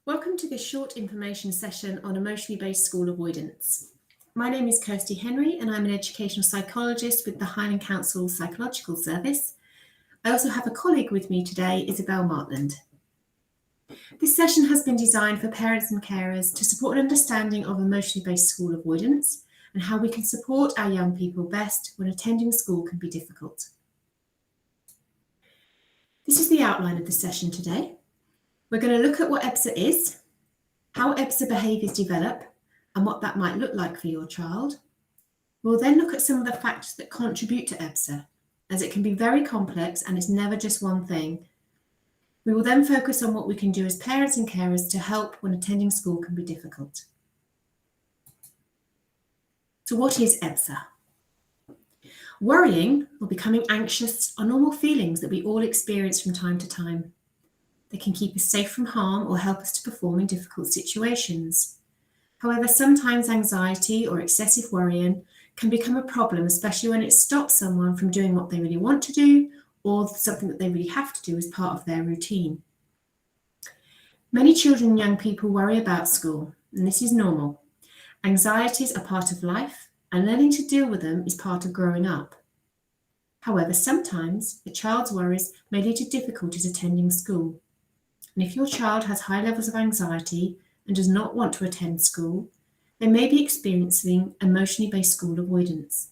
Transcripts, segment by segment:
Welcome to this short information session on emotionally based school avoidance. My name is Kirsty Henry and I'm an educational psychologist with the Highland Council Psychological Service. I also have a colleague with me today, Isabel Martland. This session has been designed for parents and carers to support an understanding of emotionally based school avoidance and how we can support our young people best when attending school can be difficult. This is the outline of the session today. We're going to look at what EBSA is, how EBSA behaviours develop, and what that might look like for your child. We'll then look at some of the factors that contribute to EBSA, as it can be very complex and it's never just one thing. We will then focus on what we can do as parents and carers to help when attending school can be difficult. So what is EBSA? Worrying or becoming anxious are normal feelings that we all experience from time to time. They can keep us safe from harm or help us to perform in difficult situations. However, sometimes anxiety or excessive worrying can become a problem, especially when it stops someone from doing what they really want to do or something that they really have to do as part of their routine. Many children and young people worry about school, and this is normal. Anxieties are part of life, and learning to deal with them is part of growing up. However, sometimes a child's worries may lead to difficulties attending school. And if your child has high levels of anxiety and does not want to attend school, they may be experiencing emotionally based school avoidance.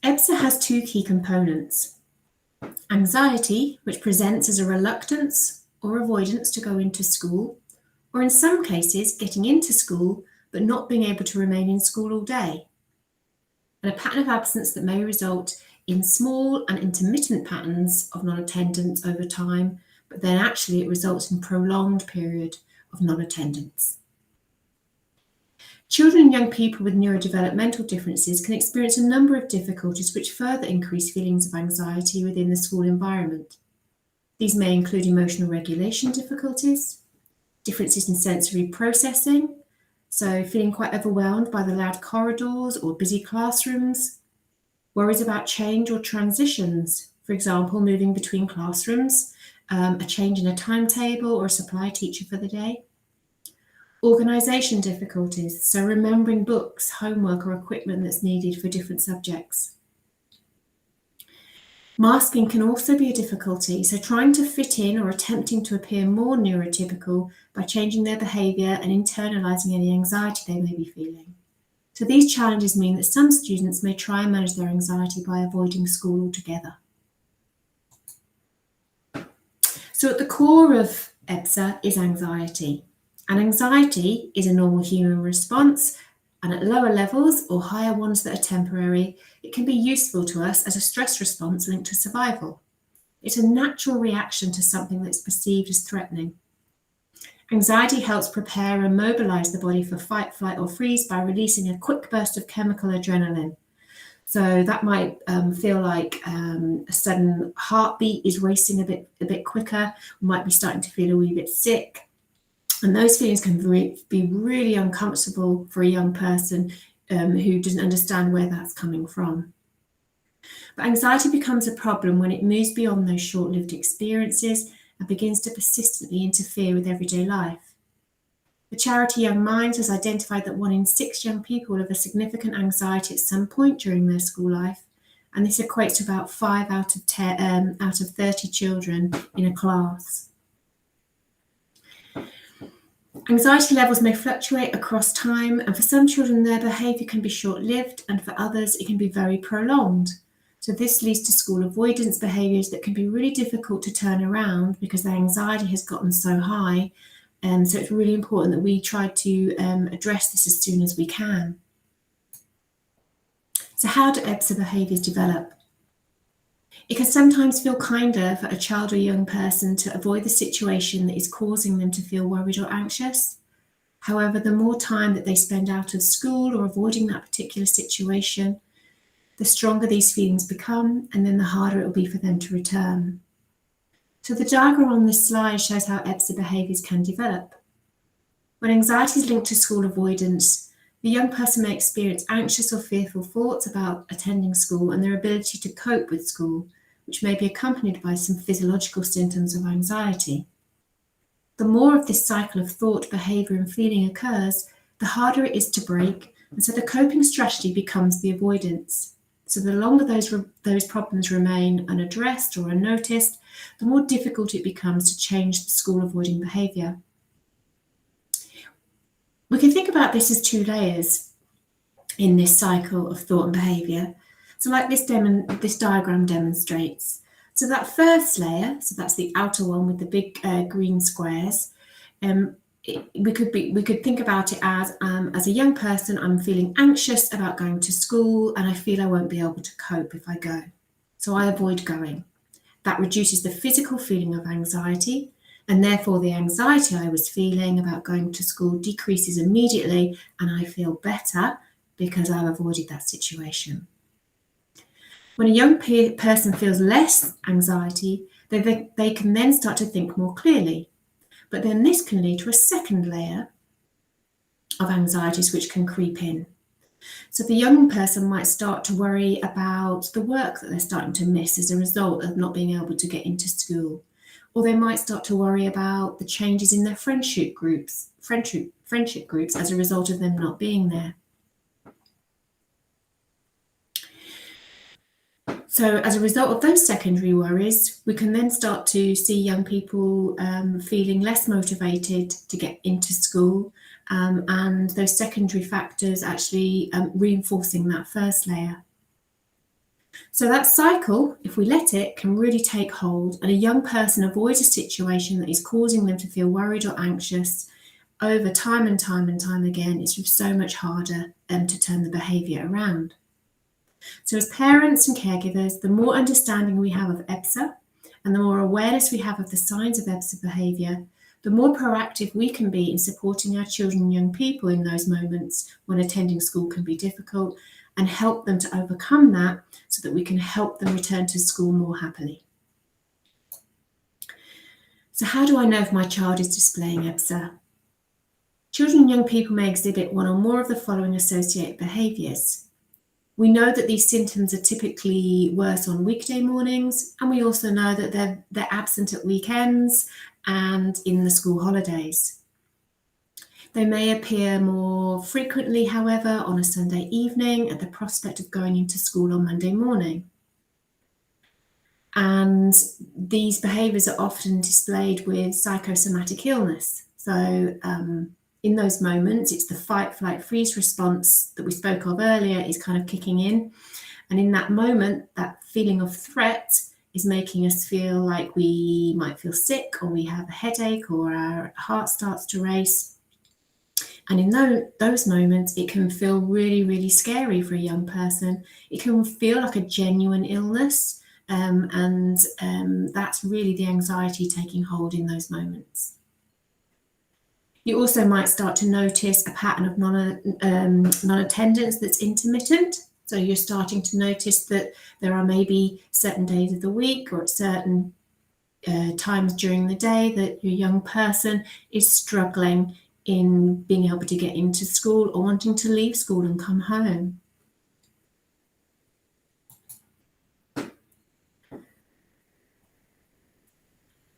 EBSA has two key components. Anxiety, which presents as a reluctance or avoidance to go into school, or in some cases, getting into school but not being able to remain in school all day. And a pattern of absence that may result in small and intermittent patterns of non-attendance over time, but then actually it results in a prolonged period of non-attendance. Children and young people with neurodevelopmental differences can experience a number of difficulties which further increase feelings of anxiety within the school environment. These may include emotional regulation difficulties, differences in sensory processing, so feeling quite overwhelmed by the loud corridors or busy classrooms, worries about change or transitions, for example, moving between classrooms, a change in a timetable or a supply teacher for the day. Organisation difficulties, so remembering books, homework or equipment that's needed for different subjects. Masking can also be a difficulty, so trying to fit in or attempting to appear more neurotypical by changing their behaviour and internalising any anxiety they may be feeling. So these challenges mean that some students may try and manage their anxiety by avoiding school altogether. So at the core of EBSA is anxiety. And anxiety is a normal human response, and at lower levels or higher ones that are temporary, it can be useful to us as a stress response linked to survival. It's a natural reaction to something that's perceived as threatening. Anxiety helps prepare and mobilise the body for fight, flight or freeze by releasing a quick burst of chemical adrenaline. So that might feel like a sudden heartbeat is racing a bit quicker, we might be starting to feel a wee bit sick. And those feelings can be really uncomfortable for a young person who doesn't understand where that's coming from. But anxiety becomes a problem when it moves beyond those short-lived experiences and begins to persistently interfere with everyday life. The charity Young Minds has identified that 1 in 6 young people have a significant anxiety at some point during their school life, and this equates to about 5 out of 30 children in a class. Anxiety levels may fluctuate across time, and for some children their behaviour can be short-lived, and for others it can be very prolonged. So this leads to school avoidance behaviours that can be really difficult to turn around because their anxiety has gotten so high. So it's really important that we try to address this as soon as we can. So how do EBSA behaviours develop? It can sometimes feel kinder for a child or young person to avoid the situation that is causing them to feel worried or anxious. However, the more time that they spend out of school or avoiding that particular situation, the stronger these feelings become, and then the harder it will be for them to return. So the diagram on this slide shows how EBSA behaviours can develop. When anxiety is linked to school avoidance, the young person may experience anxious or fearful thoughts about attending school and their ability to cope with school, which may be accompanied by some physiological symptoms of anxiety. The more of this cycle of thought, behaviour and feeling occurs, the harder it is to break, and so the coping strategy becomes the avoidance. So the longer those problems remain unaddressed or unnoticed, the more difficult it becomes to change the school avoiding behaviour. We can think about this as two layers in this cycle of thought and behaviour. So like this diagram demonstrates. So that first layer, so that's the outer one with the big green squares, we could think about it as a young person, I'm feeling anxious about going to school and I feel I won't be able to cope if I go. So I avoid going. That reduces the physical feeling of anxiety, and therefore the anxiety I was feeling about going to school decreases immediately and I feel better because I've avoided that situation. When a young person feels less anxiety, they can then start to think more clearly. But then this can lead to a second layer of anxieties which can creep in. So the young person might start to worry about the work that they're starting to miss as a result of not being able to get into school. Or they might start to worry about the changes in their friendship groups as a result of them not being there. So as a result of those secondary worries, we can then start to see young people feeling less motivated to get into school, and those secondary factors actually reinforcing that first layer. So that cycle, if we let it, can really take hold, and a young person avoids a situation that is causing them to feel worried or anxious over time and time and time again. It's just so much harder to turn the behaviour around. So as parents and caregivers, the more understanding we have of EBSA and the more awareness we have of the signs of EBSA behaviour, the more proactive we can be in supporting our children and young people in those moments when attending school can be difficult, and help them to overcome that so that we can help them return to school more happily. So how do I know if my child is displaying EBSA? Children and young people may exhibit one or more of the following associated behaviours. We know that these symptoms are typically worse on weekday mornings, and we also know that they're absent at weekends and in the school holidays. They may appear more frequently, however, on a Sunday evening at the prospect of going into school on Monday morning. And these behaviours are often displayed with psychosomatic illness. So in those moments, it's the fight, flight, freeze response that we spoke of earlier is kind of kicking in. And in that moment, that feeling of threat is making us feel like we might feel sick, or we have a headache, or our heart starts to race. And in those moments, it can feel really, really scary for a young person. It can feel like a genuine illness, and that's really the anxiety taking hold in those moments. You also might start to notice a pattern of non-attendance that's intermittent. So you're starting to notice that there are maybe certain days of the week or at certain times during the day that your young person is struggling in being able to get into school or wanting to leave school and come home.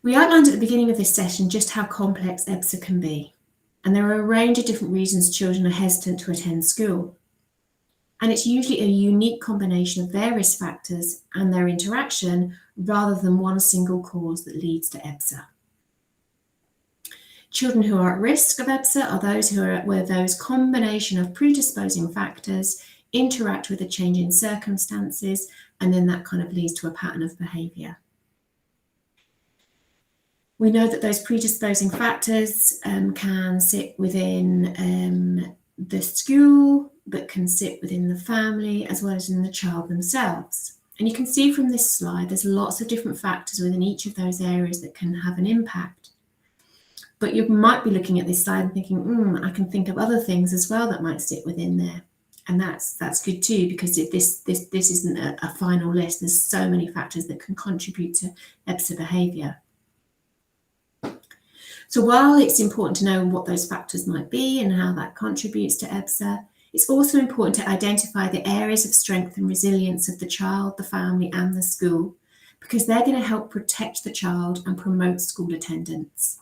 We outlined at the beginning of this session just how complex EBSA can be, and there are a range of different reasons children are hesitant to attend school. And it's usually a unique combination of various factors and their interaction rather than one single cause that leads to EBSA. Children who are at risk of EBSA are those where those combination of predisposing factors interact with a change in circumstances, and then that kind of leads to a pattern of behaviour. We know that those predisposing factors can sit within the school, but can sit within the family as well as in the child themselves. And you can see from this slide, there's lots of different factors within each of those areas that can have an impact. But you might be looking at this slide and thinking, I can think of other things as well that might sit within there. And that's good too, because this isn't a final list. There's so many factors that can contribute to EBSA behaviour. So while it's important to know what those factors might be and how that contributes to EBSA, it's also important to identify the areas of strength and resilience of the child, the family and the school, because they're going to help protect the child and promote school attendance.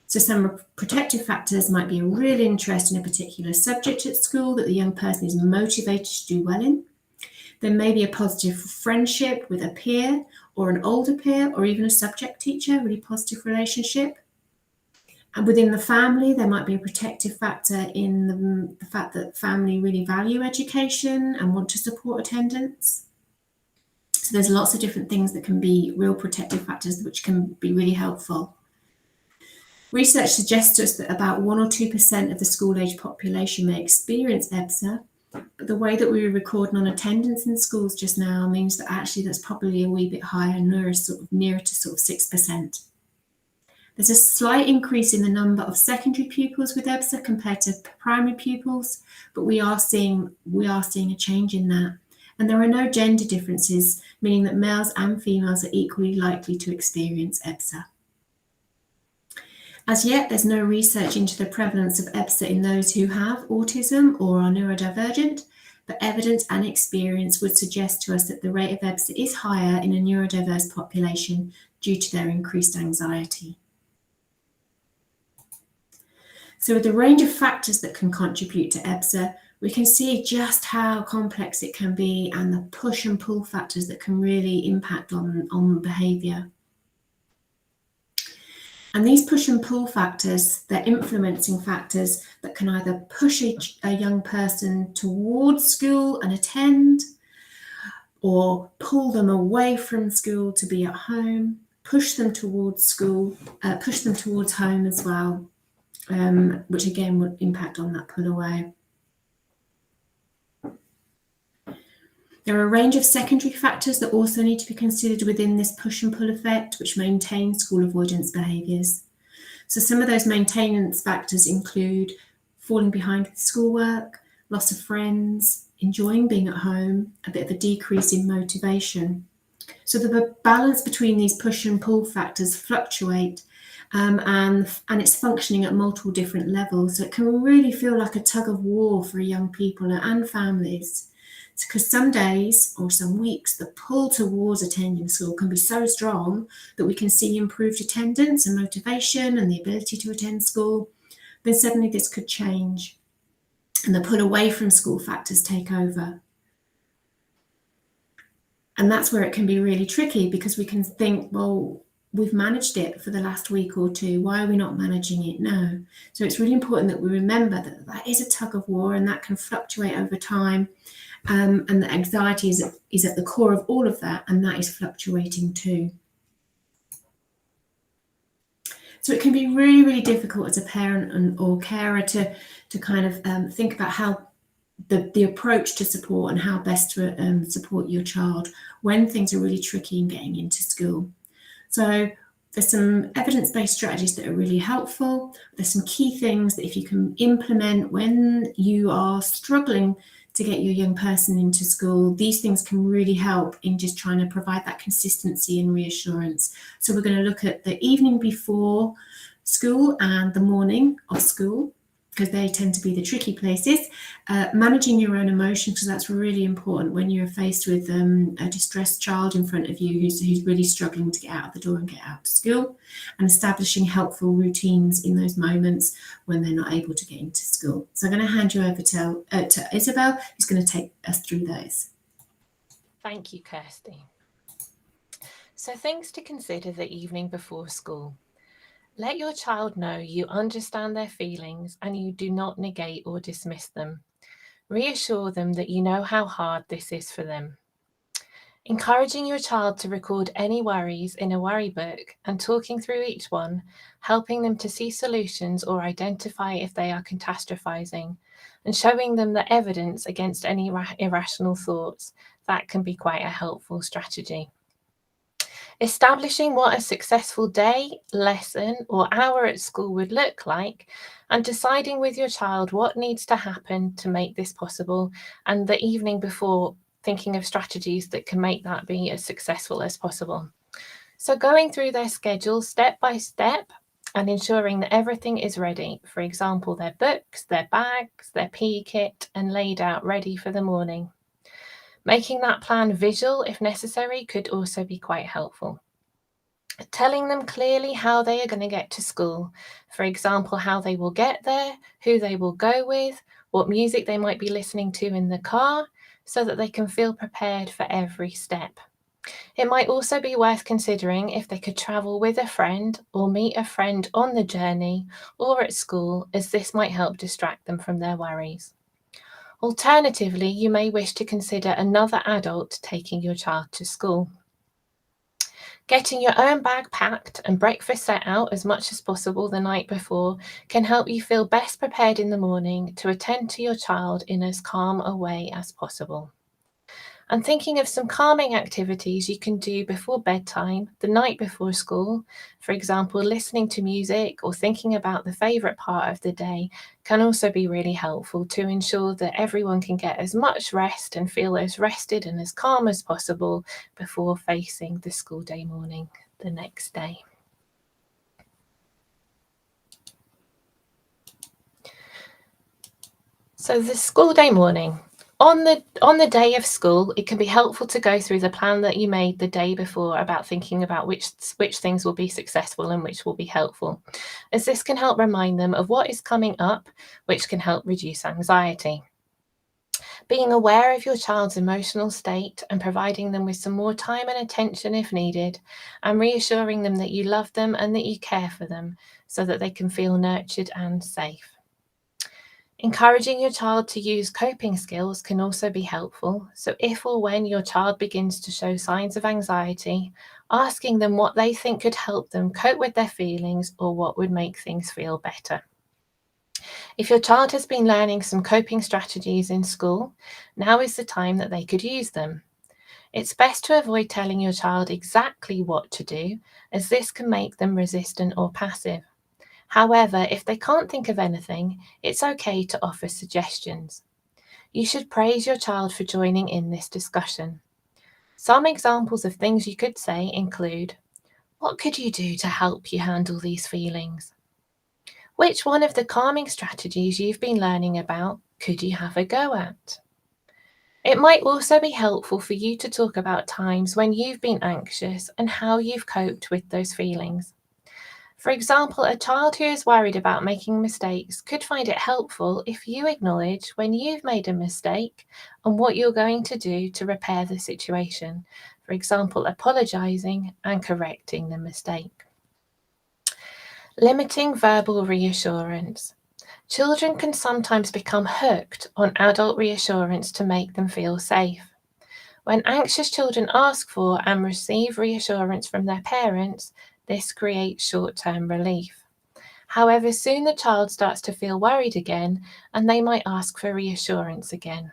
So some protective factors might be a real interest in a particular subject at school that the young person is motivated to do well in. There may be a positive friendship with a peer or an older peer or even a subject teacher, a really positive relationship. And within the family, there might be a protective factor in the fact that family really value education and want to support attendance. So there's lots of different things that can be real protective factors which can be really helpful. Research suggests to us that about 1 or 2% of the school-age population may experience EBSA, but the way that we were recording on attendance in schools just now means that actually that's probably a wee bit higher, nearer to sort of 6%. There's a slight increase in the number of secondary pupils with EBSA compared to primary pupils, but we are seeing a change in that. And there are no gender differences, meaning that males and females are equally likely to experience EBSA. As yet, there's no research into the prevalence of EBSA in those who have autism or are neurodivergent, but evidence and experience would suggest to us that the rate of EBSA is higher in a neurodiverse population due to their increased anxiety. So with the range of factors that can contribute to EBSA, we can see just how complex it can be and the push and pull factors that can really impact on behaviour. And these push and pull factors, they're influencing factors that can either push a young person towards school and attend, or pull them away from school to be at home, push them towards school, push them towards home as well, which again would impact on that pull away. There are a range of secondary factors that also need to be considered within this push and pull effect, which maintain school avoidance behaviours. So some of those maintenance factors include falling behind with schoolwork, loss of friends, enjoying being at home, a bit of a decrease in motivation. So the balance between these push and pull factors fluctuate, and it's functioning at multiple different levels. So it can really feel like a tug of war for young people and families. Because some days or some weeks, the pull towards attending school can be so strong that we can see improved attendance and motivation and the ability to attend school. Then suddenly this could change and the pull away from school factors take over. And that's where it can be really tricky, because we can think, well, we've managed it for the last week or two. Why are we not managing it now? So it's really important that we remember that that is a tug of war and that can fluctuate over time. And the anxiety is at the core of all of that, and that is fluctuating too. So it can be really, really difficult as a parent or carer to kind of think about how the approach to support and how best to support your child when things are really tricky in getting into school. So there's some evidence-based strategies that are really helpful. There's some key things that if you can implement when you are struggling to get your young person into school, these things can really help in just trying to provide that consistency and reassurance. So we're going to look at the evening before school and the morning of school, because they tend to be the tricky places. Managing your own emotions, because that's really important when you're faced with a distressed child in front of you who's really struggling to get out of the door and get out of school, and establishing helpful routines in those moments when they're not able to get into school. So I'm going to hand you over to Isabel, who's going to take us through those. Thank you, Kirsty. So things to consider the evening before school. Let your child know you understand their feelings and you do not negate or dismiss them. Reassure them that you know how hard this is for them. Encouraging your child to record any worries in a worry book and talking through each one, helping them to see solutions or identify if they are catastrophizing, and showing them the evidence against any irrational thoughts. That can be quite a helpful strategy. Establishing what a successful day, lesson, or hour at school would look like, and deciding with your child what needs to happen to make this possible, and the evening before thinking of strategies that can make that be as successful as possible. So going through their schedule step by step and ensuring that everything is ready. For example, their books, their bags, their PE kit, and laid out ready for the morning. Making that plan visual, if necessary, could also be quite helpful. Telling them clearly how they are going to get to school. For example, how they will get there, who they will go with, what music they might be listening to in the car, so that they can feel prepared for every step. It might also be worth considering if they could travel with a friend or meet a friend on the journey or at school, as this might help distract them from their worries. Alternatively, you may wish to consider another adult taking your child to school. Getting your own bag packed and breakfast set out as much as possible the night before can help you feel best prepared in the morning to attend to your child in as calm a way as possible. I'm thinking of some calming activities you can do before bedtime, the night before school. For example, listening to music or thinking about the favourite part of the day can also be really helpful to ensure that everyone can get as much rest and feel as rested and as calm as possible before facing the school day morning the next day. So the school day morning. On the day of school, it can be helpful to go through the plan that you made the day before about thinking about which things will be successful and which will be helpful, as this can help remind them of what is coming up, which can help reduce anxiety. Being aware of your child's emotional state and providing them with some more time and attention if needed, and reassuring them that you love them and that you care for them so that they can feel nurtured and safe. Encouraging your child to use coping skills can also be helpful. So if or when your child begins to show signs of anxiety, asking them what they think could help them cope with their feelings or what would make things feel better. If your child has been learning some coping strategies in school, now is the time that they could use them. It's best to avoid telling your child exactly what to do, as this can make them resistant or passive. However, if they can't think of anything, it's okay to offer suggestions. You should praise your child for joining in this discussion. Some examples of things you could say include, what could you do to help you handle these feelings? Which one of the calming strategies you've been learning about could you have a go at? It might also be helpful for you to talk about times when you've been anxious and how you've coped with those feelings. For example, a child who is worried about making mistakes could find it helpful if you acknowledge when you've made a mistake and what you're going to do to repair the situation. For example, apologising and correcting the mistake. Limiting verbal reassurance. Children can sometimes become hooked on adult reassurance to make them feel safe. When anxious children ask for and receive reassurance from their parents, this creates short-term relief. However, soon the child starts to feel worried again, and they might ask for reassurance again.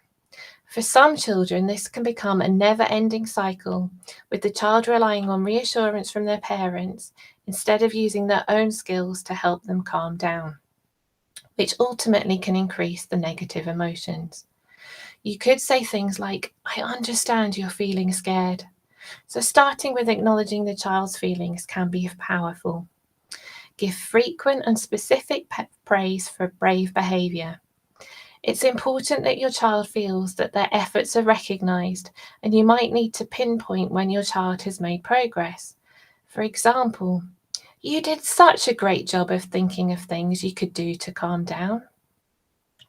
For some children, this can become a never-ending cycle, with the child relying on reassurance from their parents instead of using their own skills to help them calm down, which ultimately can increase the negative emotions. You could say things like, I understand you're feeling scared. So starting with acknowledging the child's feelings can be powerful. Give frequent and specific praise for brave behaviour. It's important that your child feels that their efforts are recognised, and you might need to pinpoint when your child has made progress. For example, you did such a great job of thinking of things you could do to calm down.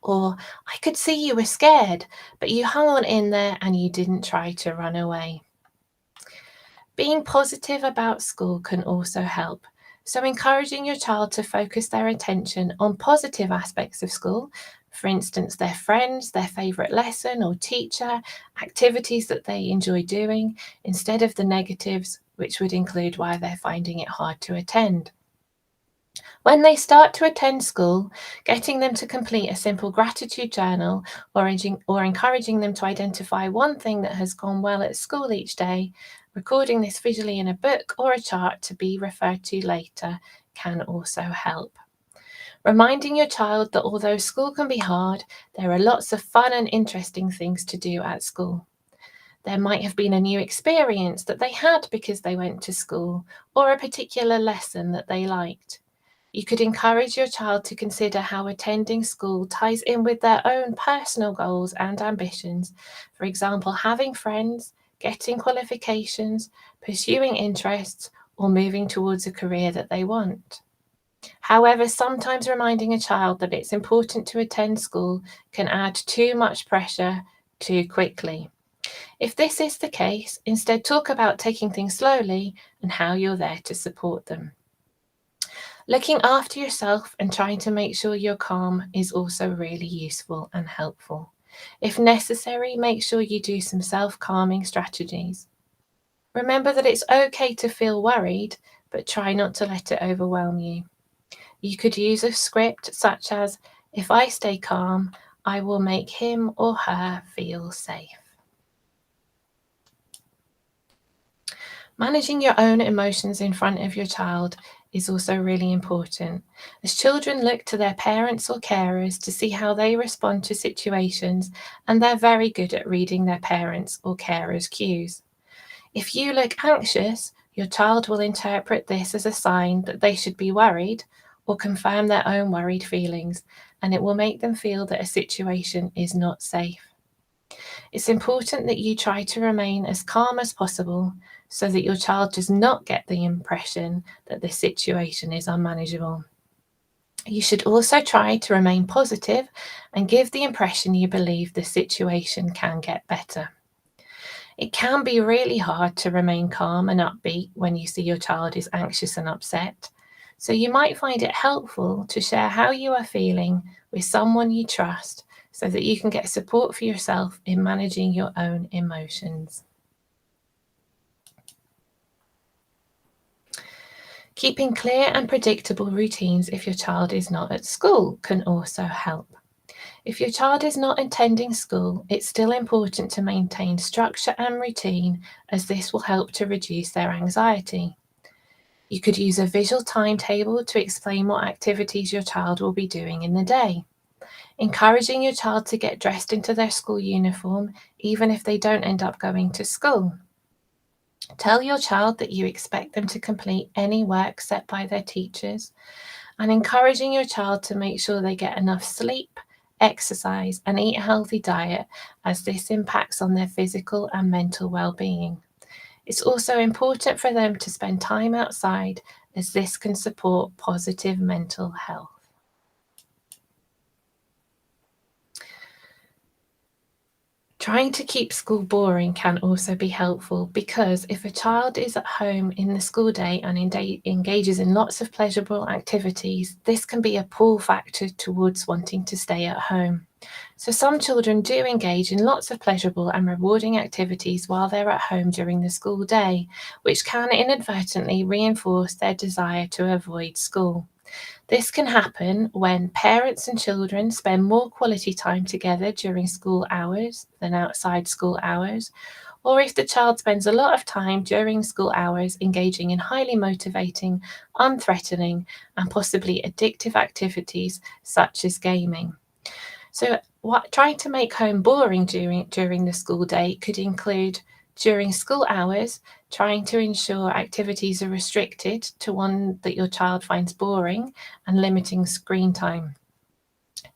Or, I could see you were scared, but you hung on in there and you didn't try to run away. Being positive about school can also help. So encouraging your child to focus their attention on positive aspects of school, for instance, their friends, their favourite lesson or teacher, activities that they enjoy doing, instead of the negatives, which would include why they're finding it hard to attend. When they start to attend school, getting them to complete a simple gratitude journal or encouraging them to identify one thing that has gone well at school each day, recording this visually in a book or a chart to be referred to later can also help. Reminding your child that although school can be hard, there are lots of fun and interesting things to do at school. There might have been a new experience that they had because they went to school, or a particular lesson that they liked. You could encourage your child to consider how attending school ties in with their own personal goals and ambitions. For example, having friends, getting qualifications, pursuing interests, or moving towards a career that they want. However, sometimes reminding a child that it's important to attend school can add too much pressure too quickly. If this is the case, instead talk about taking things slowly and how you're there to support them. Looking after yourself and trying to make sure you're calm is also really useful and helpful. If necessary, make sure you do some self-calming strategies. Remember that it's okay to feel worried, but try not to let it overwhelm you. You could use a script such as, "If I stay calm, I will make him or her feel safe." Managing your own emotions in front of your child is also really important, as children look to their parents or carers to see how they respond to situations, and they're very good at reading their parents' or carers' cues. If you look anxious, your child will interpret this as a sign that they should be worried or confirm their own worried feelings, and it will make them feel that a situation is not safe. It's important that you try to remain as calm as possible so that your child does not get the impression that the situation is unmanageable. You should also try to remain positive and give the impression you believe the situation can get better. It can be really hard to remain calm and upbeat when you see your child is anxious and upset. So you might find it helpful to share how you are feeling with someone you trust so that you can get support for yourself in managing your own emotions. Keeping clear and predictable routines if your child is not at school can also help. If your child is not attending school, it's still important to maintain structure and routine, as this will help to reduce their anxiety. You could use a visual timetable to explain what activities your child will be doing in the day. Encouraging your child to get dressed into their school uniform, even if they don't end up going to school. Tell your child that you expect them to complete any work set by their teachers, and encouraging your child to make sure they get enough sleep, exercise, and eat a healthy diet, as this impacts on their physical and mental well-being. It's also important for them to spend time outside, as this can support positive mental health. Trying to keep school boring can also be helpful, because if a child is at home in the school day and engages in lots of pleasurable activities, this can be a pull factor towards wanting to stay at home. So some children do engage in lots of pleasurable and rewarding activities while they're at home during the school day, which can inadvertently reinforce their desire to avoid school. This can happen when parents and children spend more quality time together during school hours than outside school hours, or if the child spends a lot of time during school hours engaging in highly motivating, unthreatening, and possibly addictive activities such as gaming. So trying to make home boring during the school day could include, during school hours, trying to ensure activities are restricted to one that your child finds boring and limiting screen time.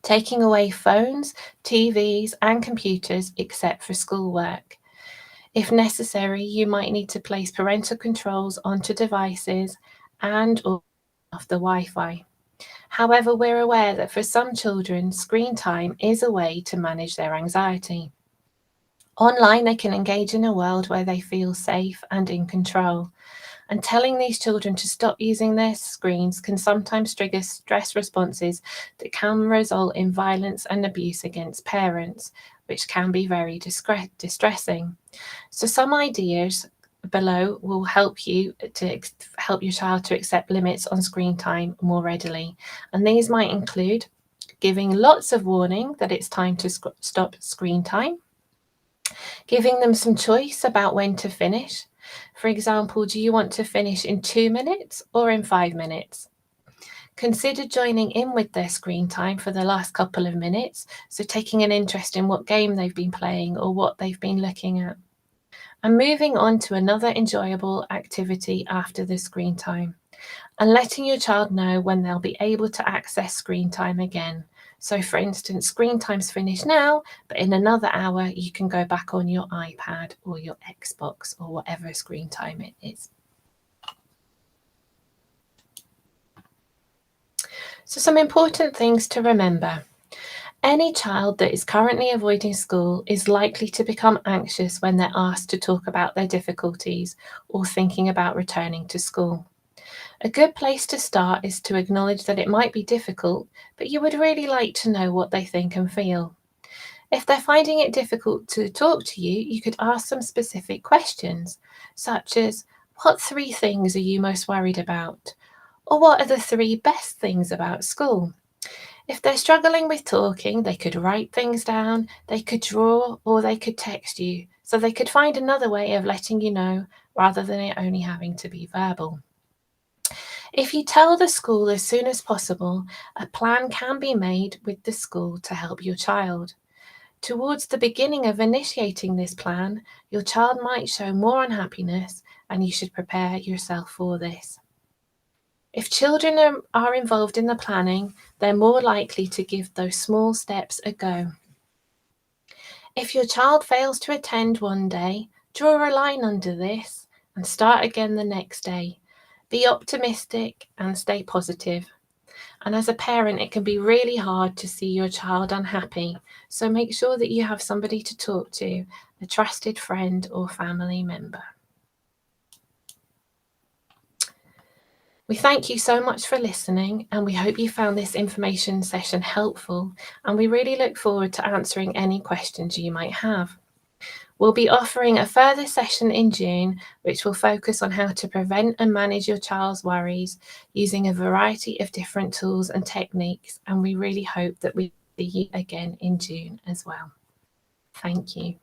Taking away phones, TVs, and computers except for schoolwork. If necessary, you might need to place parental controls onto devices and or off the Wi-Fi. However, we're aware that for some children, screen time is a way to manage their anxiety. Online, they can engage in a world where they feel safe and in control. And telling these children to stop using their screens can sometimes trigger stress responses that can result in violence and abuse against parents, which can be very distressing. So some ideas below will help you to help your child to accept limits on screen time more readily. And these might include giving lots of warning that it's time to stop screen time, giving them some choice about when to finish. For example, do you want to finish in 2 minutes or in 5 minutes? Consider joining in with their screen time for the last couple of minutes, so taking an interest in what game they've been playing or what they've been looking at. And moving on to another enjoyable activity after the screen time, and letting your child know when they'll be able to access screen time again. So for instance, screen time's finished now, but in another hour you can go back on your iPad or your Xbox or whatever screen time it is. So some important things to remember. Any child that is currently avoiding school is likely to become anxious when they're asked to talk about their difficulties or thinking about returning to school. A good place to start is to acknowledge that it might be difficult, but you would really like to know what they think and feel. If they're finding it difficult to talk to you, you could ask some specific questions, such as, what 3 things are you most worried about? Or what are the 3 best things about school? If they're struggling with talking, they could write things down, they could draw, or they could text you, so they could find another way of letting you know rather than it only having to be verbal. If you tell the school as soon as possible, a plan can be made with the school to help your child. Towards the beginning of initiating this plan, your child might show more unhappiness, and you should prepare yourself for this. If children are involved in the planning, they're more likely to give those small steps a go. If your child fails to attend one day, draw a line under this and start again the next day. Be optimistic and stay positive. And as a parent, it can be really hard to see your child unhappy, so make sure that you have somebody to talk to, a trusted friend or family member. We thank you so much for listening, and we hope you found this information session helpful, and we really look forward to answering any questions you might have. We'll be offering a further session in June, which will focus on how to prevent and manage your child's worries using a variety of different tools and techniques, and we really hope that we see you again in June as well. Thank you.